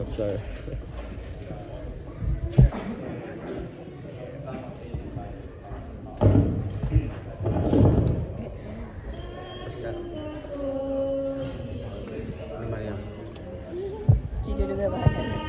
Sorry. What's up? Ini Mariam. Jadi juga bahagian.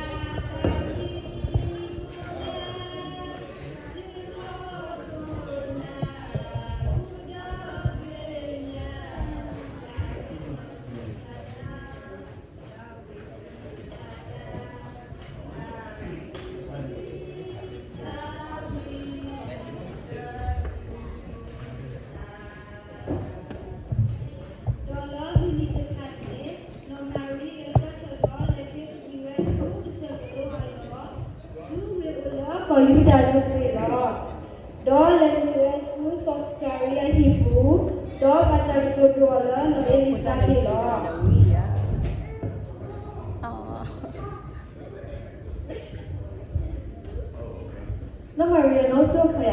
No Maria no sucre,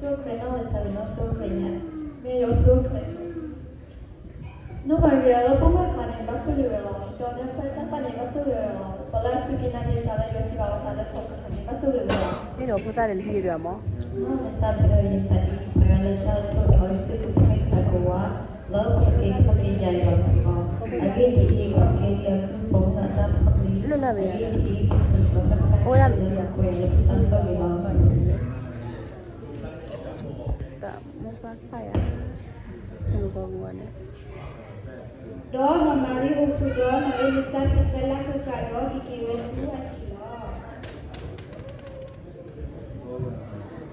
sucre no sabe no sucre ya, medio sucre. No Maria lo pongo para el vaso de velo, donde falta para el vaso de velo, para la suquina de cada yo si va a pasar de foco para el vaso de velo. Pero putar el giro, ¿no? No me sabe pero ya está ahí, pero le sabe todo esto que me está coa, lo que ya iba a coa. Aquí digo que ya pongo a dar No la veo. Ahora mismo. Tak mau pakai ya. Lupa buat. Đó mà Mary untuk đó mà em bisa ketelah ke karo di kiwes tu akilo.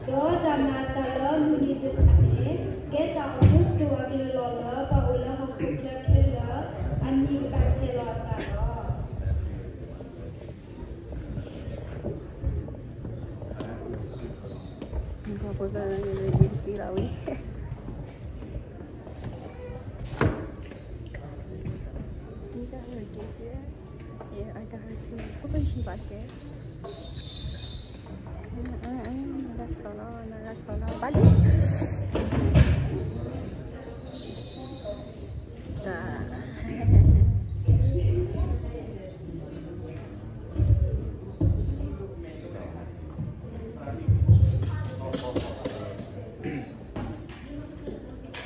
Đó jama talo muni jetane ke sakus tu akilo lola pa ula hokukla kela ani kaselo talo. Apa kan jadi kira wih. Ya, ada hati. Apa isi pakai? Nak kalau balik. Dah.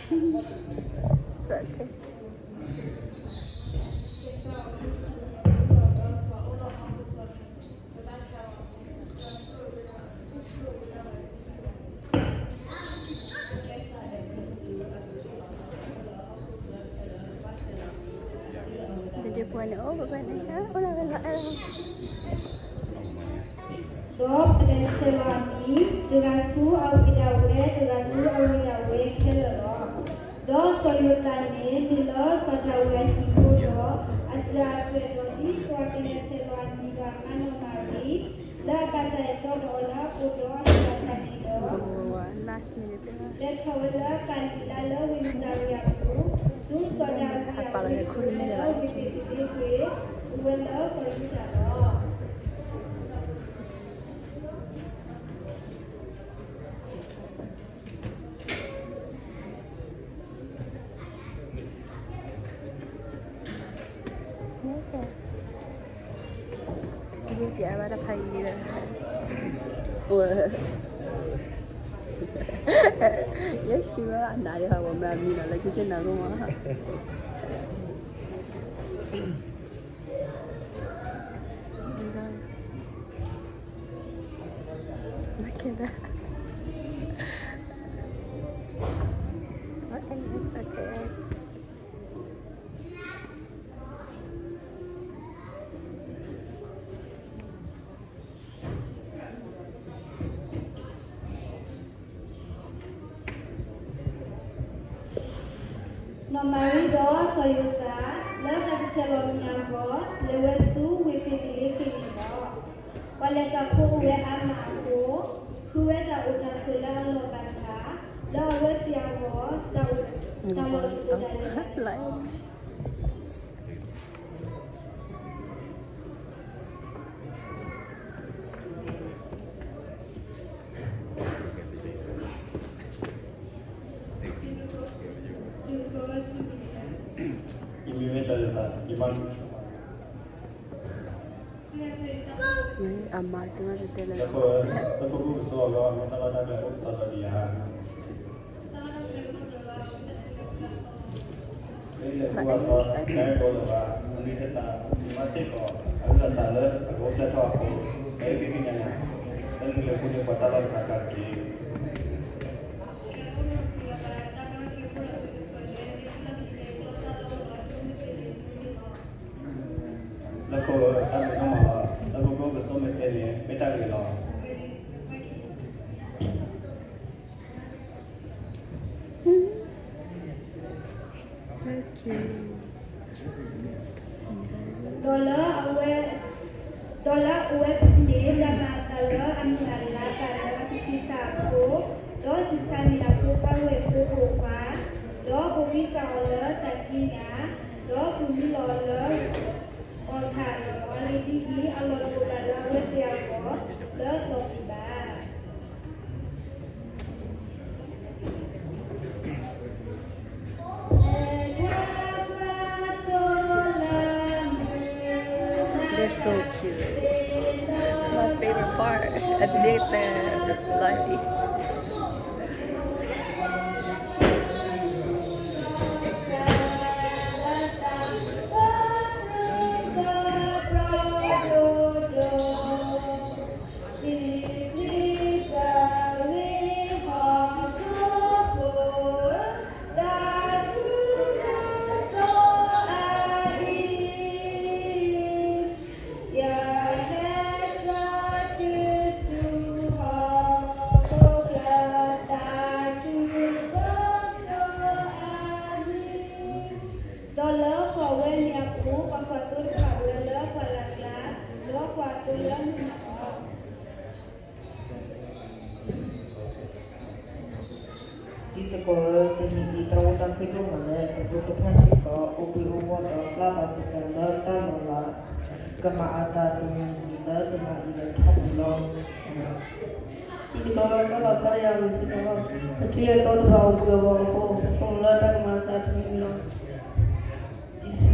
It's okay. Dia puan bukan orang lain. Dok dan selami derasu awidawe kelero. Do soyotane bila sodawe hibu do asla pedodi suakine selami gaman mari da kata itu dola pudo asla do. Last minute. Da chawala kalila winsariyaku du sodawe apa lagi kurun ni dah macam. Wala koisaro. Dia biar ada pagi dah. Wah. Yes, kita anda ada apa mami nak lagi cina rumah. Macam dah. Okay, it's okay. Nomari do soyuta la takselomnyago lewesu wipili kingo wale taku we amako kuwe ta utasula lo basa la wetiago ta lain. Imam Amma tu mah tu lah. Lepas tu so kalau masalah dah ada masalah dia. Ini kalau saya kalau nanti kita masih kok agak salah, aku dah tahu aku. Saya begini ya. Dan kita punya masalah agak kecil. Lalu ada nama, lalu kau bersama ini, beta kita. That's cute. Dollar awet ni lama dollar antara dollar sisa aku, dollar sisa ni aku pakai aku kuat, dollar bumi dollar cacingnya, dollar bumi dollar otak, dollar ini alor dollar awet dia aku, dollar topiba. They're so cute. My favorite part. Admit the lighting. Kita kalau tinggi terus tak hidup mana, untuk nasi kau, ubi umur dah lama kita dah malah kemaata tinggi dah kena ida top long. Ini kalau saya mesti kalau dia tahu tahu dia bawa solar dah kemaata tinggi long.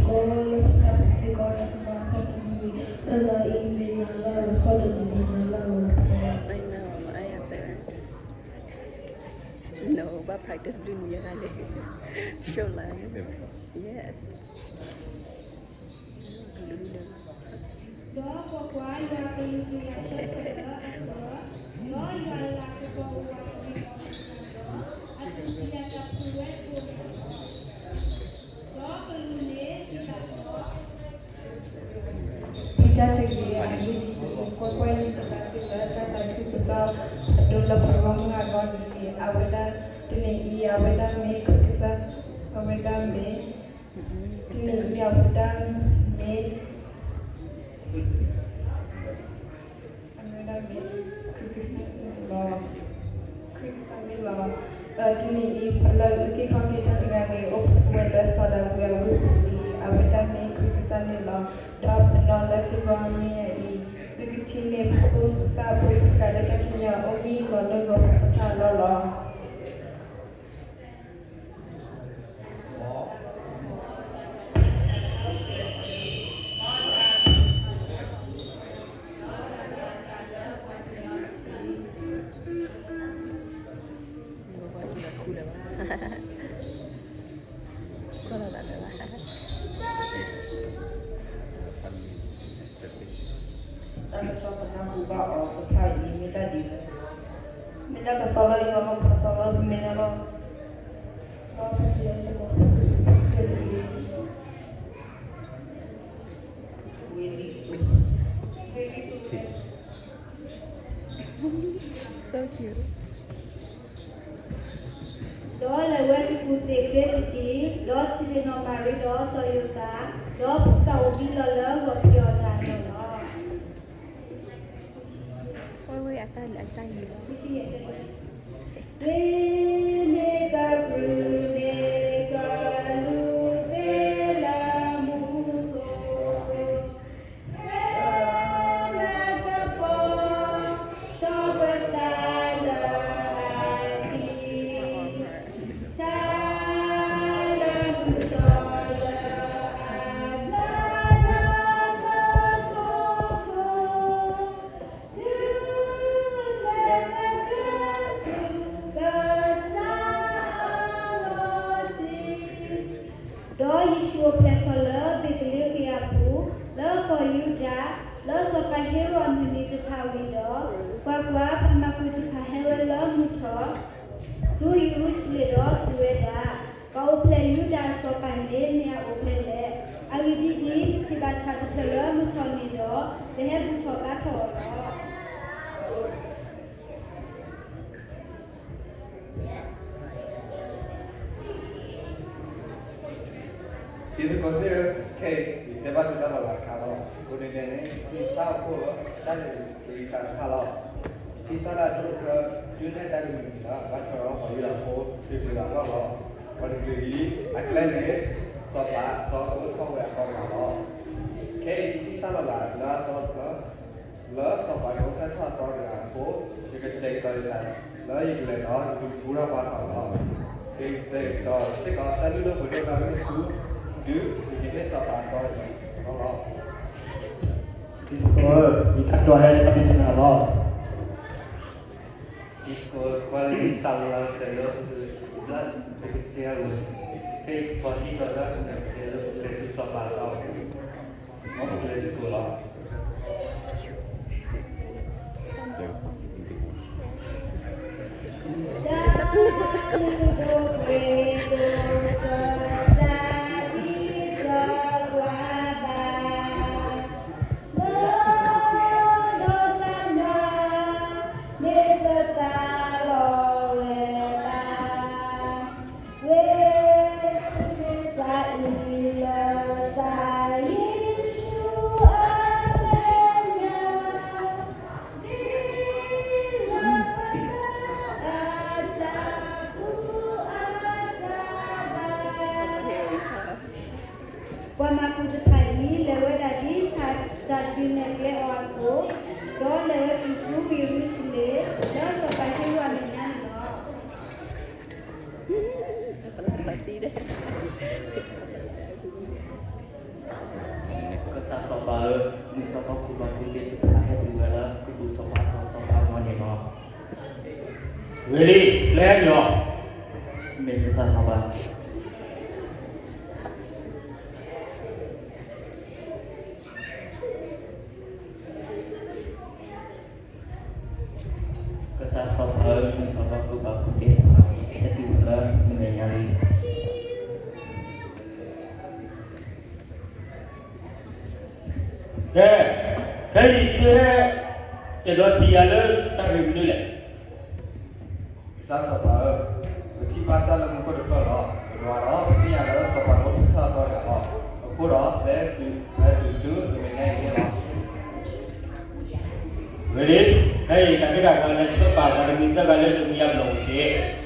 Kalau kita kalau kemaata tinggi, dah ini dah solar tinggi dah. I know, I am there. No, but practice dunia kali. Show lah. Yes. Jadi kau ini sekarang kita dalam perkembangan agama ini awedan ini awedan me kisah awedan me ini awedan me ini perlu kita dengan opsi sadar yang awedan me kisah ni lah dapat nolak kami ini Begini pun tak boleh sekadar punya omi kalau salah lah. Minta kesalah yang orang kesalah minta lo. So cute. Đó là quê chị cụ thể kết ý, đó chị lên nó bà đi đó so yêu ta, đó tàu đi lỡ lỡ vật kiều tràn rồi đó. Ôi, akan gì đó. Venega Brunega Lutela Mugo Venega Sobetala Adi Salam Sola Adlala Koko do Yeshu petala bigli yapu la ko yuda la so pa hero amni je pawido kwa pamaku je pahela la mucho su yusle do sueda ka ople yuda so pa ne nia ople agidi siba sa pela mucho ni do dehe mucho ka to Itu consider case di tempat kita malah kalau kemudian ini bisa pun dan berikan kalau bisa ada juga dunia dari kita baca orang yang pun dibilang kalau kalau beli aklen ini sobat atau kau yang kau kalau case bisa lah lah sobat kau kan atau yang pun juga tidak dari lah yang lain orang itu pura pasal jadi kalau sekarang tadi lo berdekat itu kita sama-sama Allah. Iskol, kita doa tapi tidak Allah. Iskol, kalau misalnya saya dan kita take pasti pada kita lesu sama-sama. Mau lesu bola. Really, plan yo. Make kesan sabar. Kesan sabar mencoba kubah putih. Jadi juga menyanyari. Jadi dia tiada tak berbeza lah. Sasa pada uji pasal yang mungkin berkala, luar ini adalah sopan kita atau ya, kurang lesu sebenarnya ini lah. Jadi, hey, kita kalau itu pasal kita kalau dunia belum sih.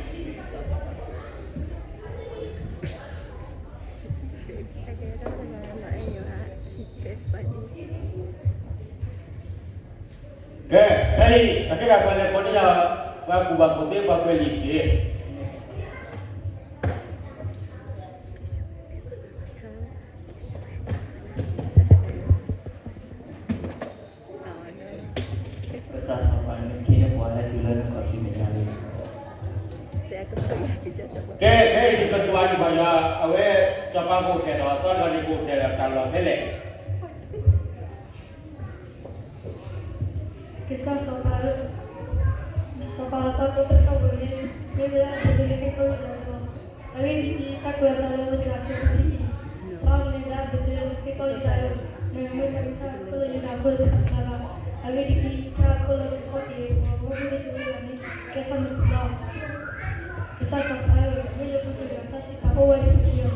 Hey, kita kalau pun ya. Aku bakutnya pakai lipstick. Besar sampai ini kita boleh jualan kopi mencari. Di kedua di bawah, awe coba buat atau lagi buat kalau melek. Kisah soal Soal atau boleh bila boleh kau jalan. Tapi kita kuat dalam jelaskan ini. Soal bila boleh kau jalan. Memang kita boleh dapat cara. Tapi kita kalau kopi, boleh sebenarnya kita mula. Kisah soal bila kita jelas kita awal kita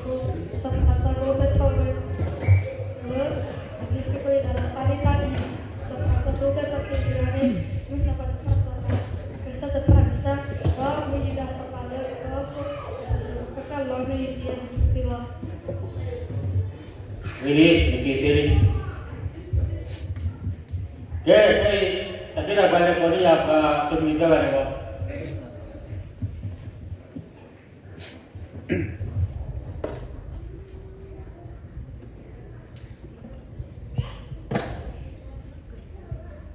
soal atau betul. Jadi kita dalam hari tadi soal atau betul kita mencapai Ini. Jadi, tadi dah balik kau ni apa tu minta kan kau?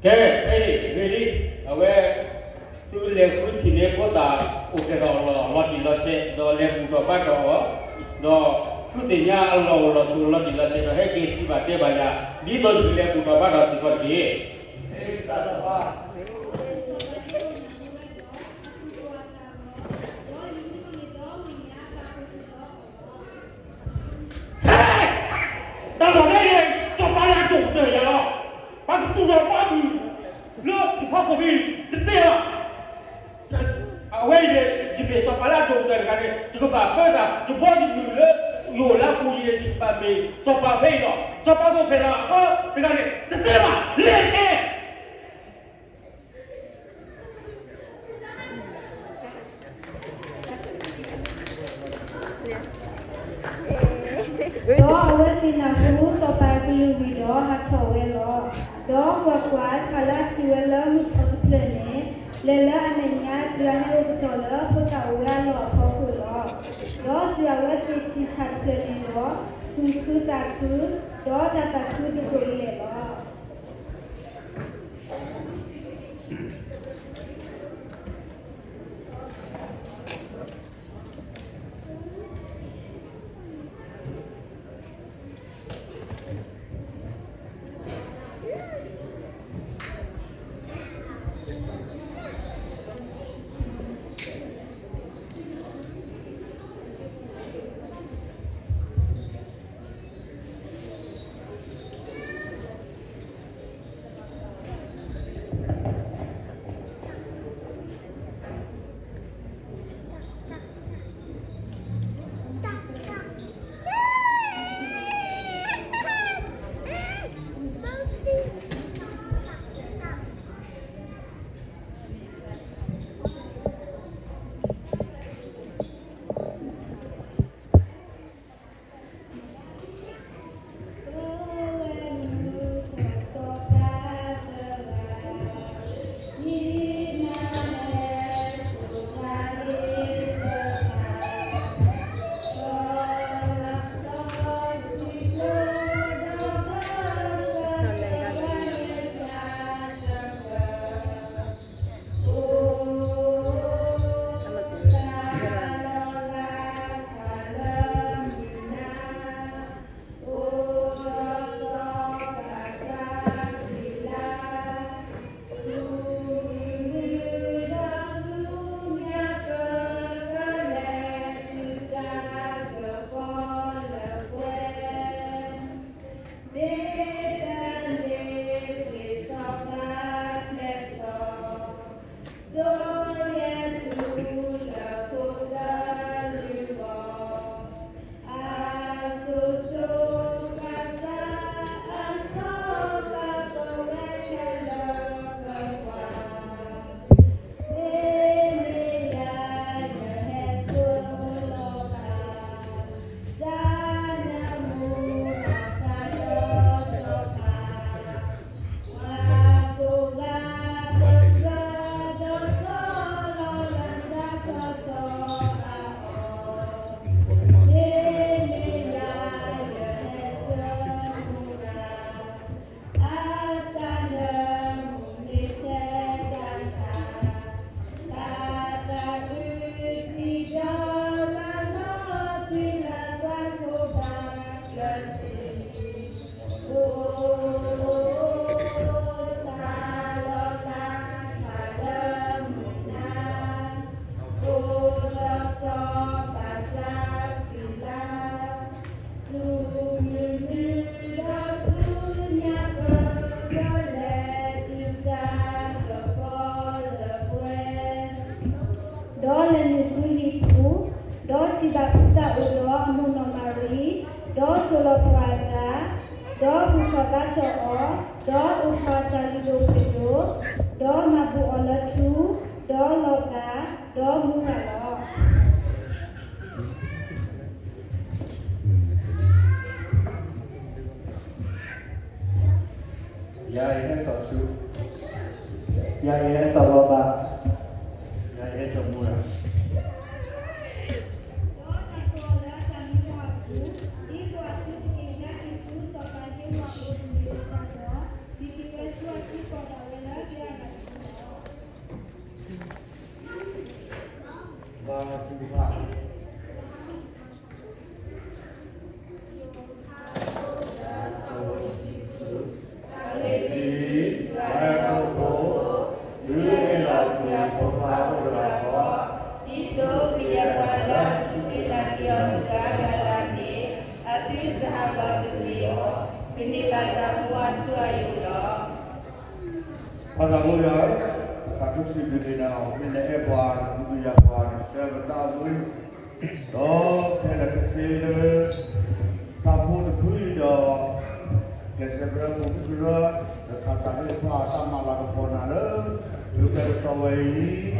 Jadi, awak tu lepas ini kau dah, okey dah, Allah di luar se, dah lepas berapa dah, dah Kutinya Allah Rasulullah jika tidak heki sifatnya banyak di tahun bila buka pada sifat dia. Tahu ni coba lah tu ya lo. Pas tu dah babi. Lo cepat kopi detail. Awal dia jibes coba lah tu kan cukup apa dah cuba dulu yo lah punya di babi coba bela coba tu bela apa dengan ni detail lah lihat Đó awal tinaku seperti video hacawelo. Do kuas kalau ciwelo muncul plene, lela anenya jualnya ubetola putawa lo populo. Do jualnya cici sat plene do, kunku taku, do dataku dikoi lo. sahabat beliau, penilaian buat suayulah. Pada mulia, aku sudah dikenal, ini hebat, itu yang hebat, saya bertahu. Oh, saya kesini, tamu dekui dah. Saya berapa surat, kata hebat, sama lagu ponara, juga bersama ini,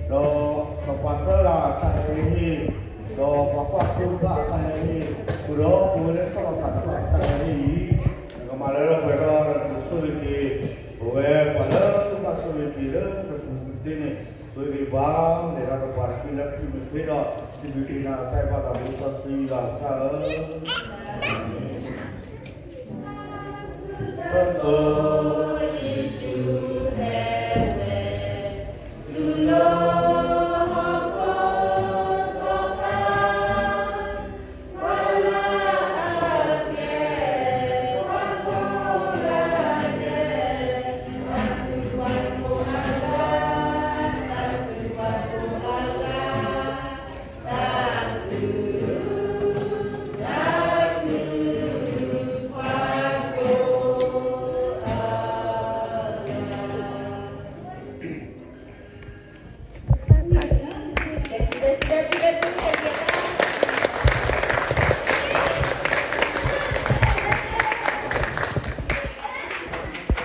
dah sepatutlah tak ini. Do bapak juga kaya ini, udah boleh kalau kata ini, kemarin berada musuh ini, boleh pada musuh ini, ini sebagai bang, daerah berparkir lagi berbeda, sebetulnya saya pada musuh sila saya.